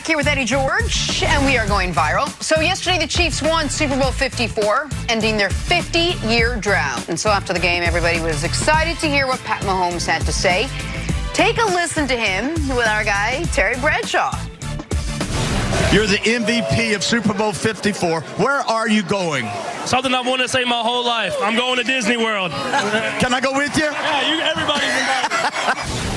Back here with Eddie George, and we are going viral. So yesterday the Chiefs won Super Bowl 54, ending their 50-year drought. And so after the game, everybody was excited to hear what Pat Mahomes had to say. Take a listen to him with our guy, Terry Bradshaw. You're the MVP of Super Bowl 54. Where are you going? Something I've wanted to say my whole life. I'm going to Disney World. Can I go with you? Yeah, everybody's invited.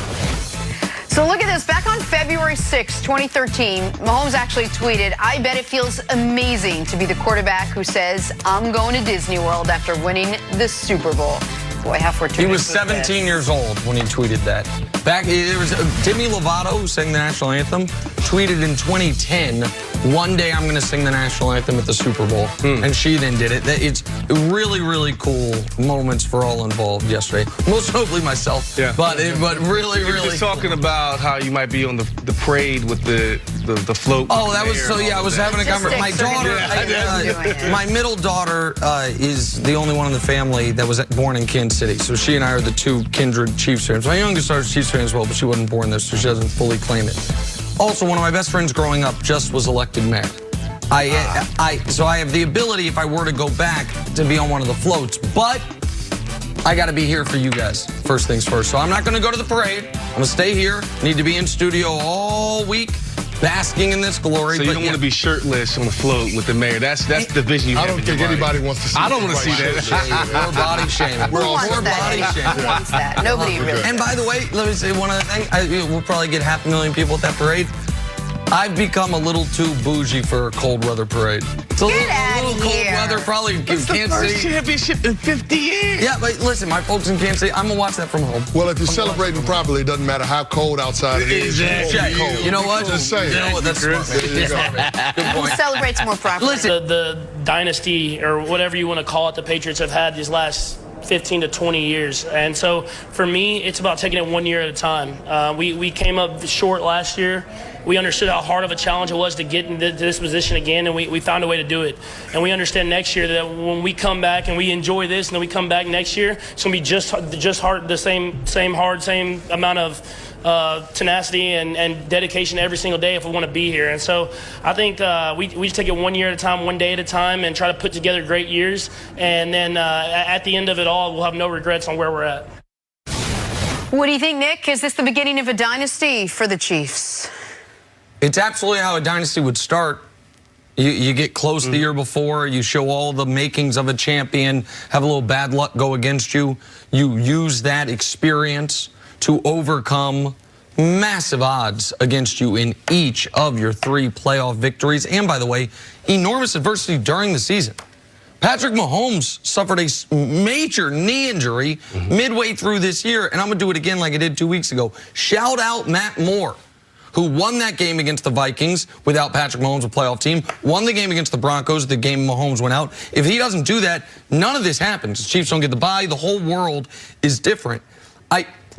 So look at this. Back on February 6, 2013, Mahomes actually tweeted, "I bet it feels amazing to be the quarterback who says, I'm going to Disney World after winning the Super Bowl." Boy, how fortunate. He was 17 years old when he tweeted that. It was Demi Lovato, who sang the national anthem, tweeted in 2010, "One day I'm going to sing the national anthem at the Super Bowl." And she then did it. It's really, really cool moments for all involved yesterday. Most notably myself. Yeah. But really, You're really just talking about how you might be on the parade with the float. Oh, that was so. Yeah, I was having a conversation. My daughter, my middle daughter, is the only one in the family that was born in Kansas City. So she and I are the two kindred Chiefs fans. My youngest daughter's Chiefs fan as well, but she wasn't born there, so she doesn't fully claim it. Also, one of my best friends growing up just was elected mayor. So I have the ability, if I were to go back, to be on one of the floats, but I got to be here for you guys. First things first. So I'm not going to go to the parade. I'm going to stay here. Need to be in studio all week, basking in this glory. So you don't want to be shirtless on the float with the mayor. That's the vision you have. I don't think anybody wants to see. I don't want to see that. Or body shaming. Who wants that? Nobody really. And by the way, let me say one other thing. We'll probably get 500,000 people at that parade. I've become a little too bougie for a cold weather parade. It's a little cold weather, probably in Kansas City. It's the first championship in 50 years. Yeah, but listen, my folks in Kansas City, I'm going to watch that from home. Well, if you're celebrating properly, it doesn't matter how cold outside it is. Exactly. You know what? Just saying. You know what? That's smart. Good point. Who celebrates more properly? Listen. The dynasty, or whatever you want to call it, the Patriots have had these last 15 to 20 years. And so for me, it's about taking it 1 year at a time. We came up short last year. We understood how hard of a challenge it was to get into this position again, and we found a way to do it. And we understand next year that when we come back and we enjoy this, and then we come back next year, it's going to be just hard, the same amount of tenacity and dedication every single day if we want to be here. And so I think we just take it 1 year at a time, one day at a time, and try to put together great years. And then at the end of it all, we'll have no regrets on where we're at. What do you think, Nick? Is this the beginning of a dynasty for the Chiefs? It's absolutely how a dynasty would start. You get close the year before, you show all the makings of a champion, have a little bad luck go against you. You use that experience to overcome massive odds against you in each of your 3 playoff victories. And by the way, enormous adversity during the season. Patrick Mahomes suffered a major knee injury midway through this year, and I'm going to do it again like I did 2 weeks ago. Shout out Matt Moore, who won that game against the Vikings without Patrick Mahomes, a playoff team, won the game against the Broncos, the game Mahomes went out. If he doesn't do that, none of this happens. The Chiefs don't get the bye. The whole world is different.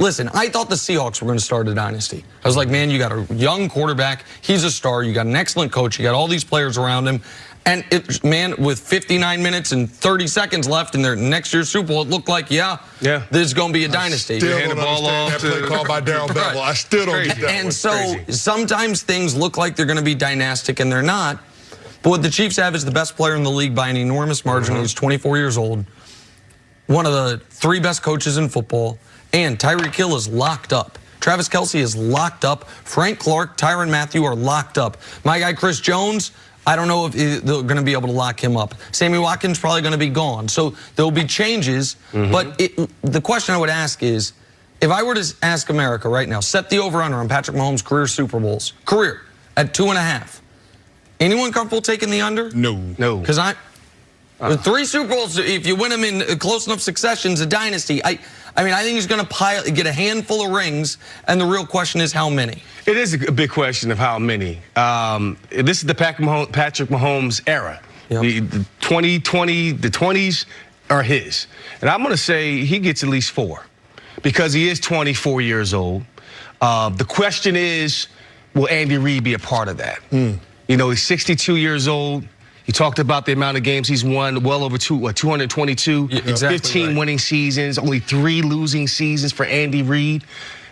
Listen, I thought the Seahawks were going to start a dynasty. I was like, man, you got a young quarterback. He's a star. You got an excellent coach. You got all these players around him. And, man, with 59 minutes and 30 seconds left in their next year's Super Bowl, it looked like, yeah, there's going to be a dynasty. Still don't understand that play called by Darryl Bevell. I still don't get that. And so sometimes things look like they're going to be dynastic, and they're not. But what the Chiefs have is the best player in the league by an enormous margin. He's 24 years old, one of the 3 best coaches in football, and Tyreek Hill is locked up. Travis Kelce is locked up. Frank Clark, Tyrann Mathieu are locked up. My guy Chris Jones, I don't know if they're going to be able to lock him up. Sammy Watkins probably going to be gone. So there'll be changes. But the question I would ask is, if I were to ask America right now, set the over-under on Patrick Mahomes' career Super Bowls, at 2.5. Anyone comfortable taking the under? No. Because with 3 Super Bowls, if you win them in close enough successions, a dynasty, I mean, I think he's going to get a handful of rings, and the real question is how many. It is a big question of how many. This is the Patrick Mahomes era. Yep. The 2020, the 20s are his. And I'm going to say he gets at least 4 because he is 24 years old. The question is, will Andy Reid be a part of that? You know, he's 62 years old. You talked about the amount of games he's won, well over 222, 15 winning seasons, only 3 losing seasons for Andy Reid.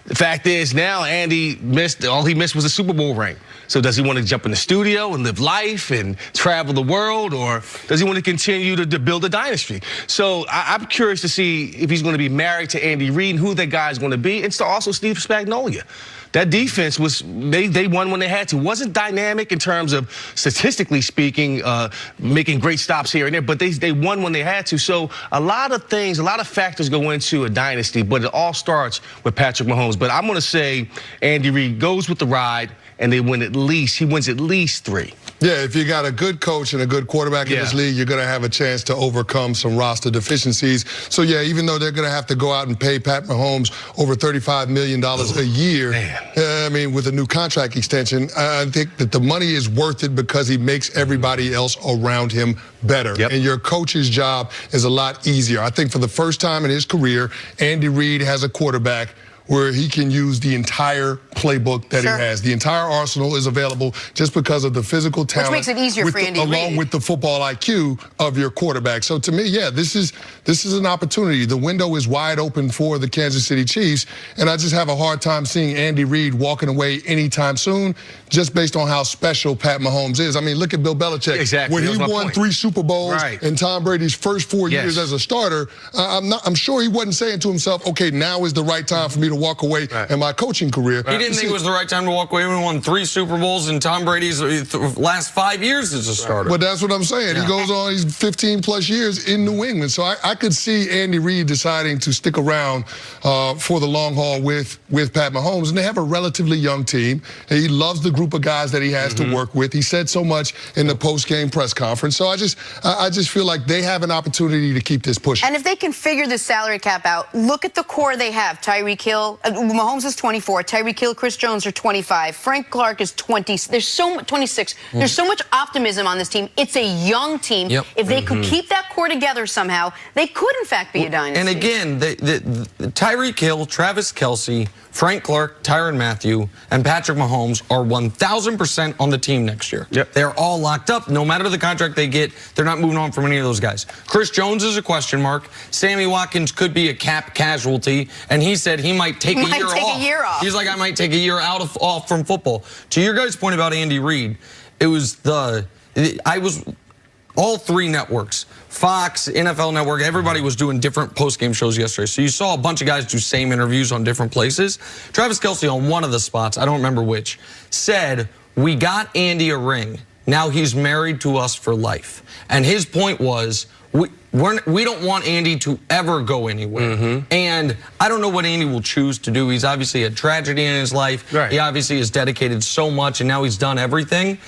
The fact is now Andy all he missed was a Super Bowl ring. So does he want to jump in the studio and live life and travel the world, or does he want to continue to build a dynasty? So I'm curious to see if he's going to be married to Andy Reid and who that guy is going to be, and so also Steve Spagnuolo. That defense was, they won when they had to. Wasn't dynamic in terms of statistically speaking, making great stops here and there, but they won when they had to. So a lot of things, a lot of factors go into a dynasty, but it all starts with Patrick Mahomes. But I'm going to say Andy Reid goes with the ride, and he wins at least 3. Yeah, if you got a good coach and a good quarterback in this league, you're going to have a chance to overcome some roster deficiencies. So, yeah, even though they're going to have to go out and pay Pat Mahomes over $35 million a year, I mean, with a new contract extension, I think that the money is worth it because he makes everybody else around him better. And your coach's job is a lot easier. I think for the first time in his career, Andy Reid has a quarterback where he can use the entire playbook that he has. The entire arsenal is available just because of the physical talent. Which makes it easier for Andy Reid. Along with the football IQ of your quarterback. So to me, yeah, this is an opportunity. The window is wide open for the Kansas City Chiefs, and I just have a hard time seeing Andy Reid walking away anytime soon just based on how special Pat Mahomes is. I mean, look at Bill Belichick. Exactly. When he won 3 Super Bowls in Tom Brady's first 4 years as a starter, I'm sure he wasn't saying to himself, okay, now is the right time for me to walk away in my coaching career. He didn't think it was the right time to walk away when he won 3 Super Bowls in Tom Brady's last 5 years as a starter. But that's what I'm saying. He goes on, he's 15-plus years in New England. So I could see Andy Reid deciding to stick around for the long haul with Pat Mahomes. And they have a relatively young team. He loves the group of guys that he has to work with. He said so much in the post-game press conference. So I just feel like they have an opportunity to keep this pushing. And if they can figure the salary cap out, look at the core they have. Tyreek Hill, Mahomes is 24. Tyreek Hill, Chris Jones are 25. Frank Clark is 20. There's so much, 26. There's so much optimism on this team. It's a young team. If they could keep that core together somehow, they could, in fact, be a dynasty. And again, Tyreek Hill, Travis Kelce, Frank Clark, Tyrann Mathieu, and Patrick Mahomes are 1,000% on the team next year. They're all locked up. No matter the contract they get, they're not moving on from any of those guys. Chris Jones is a question mark. Sammy Watkins could be a cap casualty, and he said he might take a year off. He's like, I might take a year off from football. To your guys' point about Andy Reid, it was all 3 networks, Fox, NFL Network, everybody was doing different post-game shows yesterday. So you saw a bunch of guys do same interviews on different places. Travis Kelce on one of the spots, I don't remember which, said, we got Andy a ring. Now he's married to us for life. And his point was, we don't want Andy to ever go anywhere. And I don't know what Andy will choose to do. He's obviously had tragedy in his life. He obviously has dedicated so much, and now he's done everything.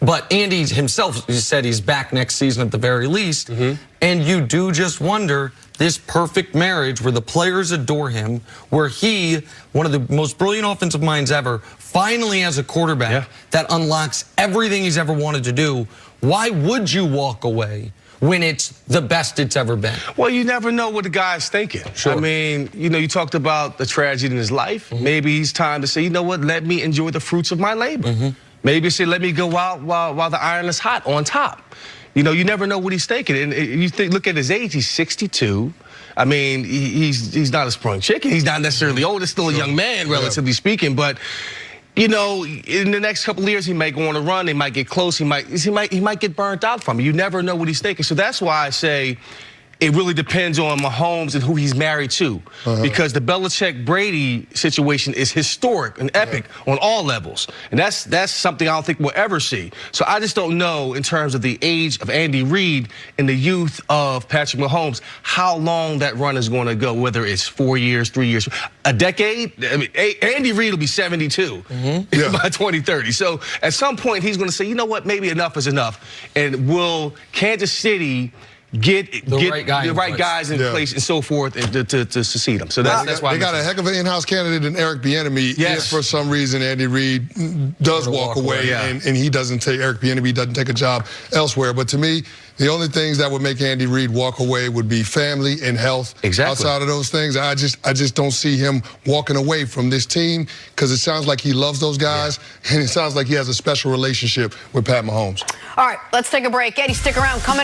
But Andy himself said he's back next season at the very least. And you do just wonder, this perfect marriage where the players adore him, where he, one of the most brilliant offensive minds ever, finally has a quarterback that unlocks everything he's ever wanted to do. Why would you walk away when it's the best it's ever been? Well, you never know what the guy's thinking. I mean, you know, you talked about the tragedy in his life. Maybe it's time to say, you know what, let me enjoy the fruits of my labor. Maybe say, let me go out while the iron is hot on top. You know, you never know what he's thinking. And you look at his age, he's 62. I mean, he's not a sprung chicken. He's not necessarily old. He's still a young man, relatively speaking. But, you know, in the next couple of years, he might go on a run. They might get close. He might get burnt out from it. You never know what he's thinking. So that's why I say it really depends on Mahomes and who he's married to. Because the Belichick-Brady situation is historic and epic on all levels. And that's something I don't think we'll ever see. So I just don't know, in terms of the age of Andy Reid and the youth of Patrick Mahomes, how long that run is going to go, whether it's 4 years, 3 years, a decade. I mean, Andy Reid will be 72 by 2030. So at some point, he's going to say, you know what, maybe enough is enough. And will Kansas City get the right guys in place and so forth to succeed them. So that's why they got a heck of an in-house candidate in Eric Bieniemy. If for some reason Andy Reid does walk away and he doesn't take Eric Bieniemy doesn't take a job elsewhere. But to me, the only things that would make Andy Reid walk away would be family and health. Outside of those things, I just don't see him walking away from this team, because it sounds like he loves those guys and it sounds like he has a special relationship with Pat Mahomes. All right, let's take a break. Eddie, stick around. Coming up.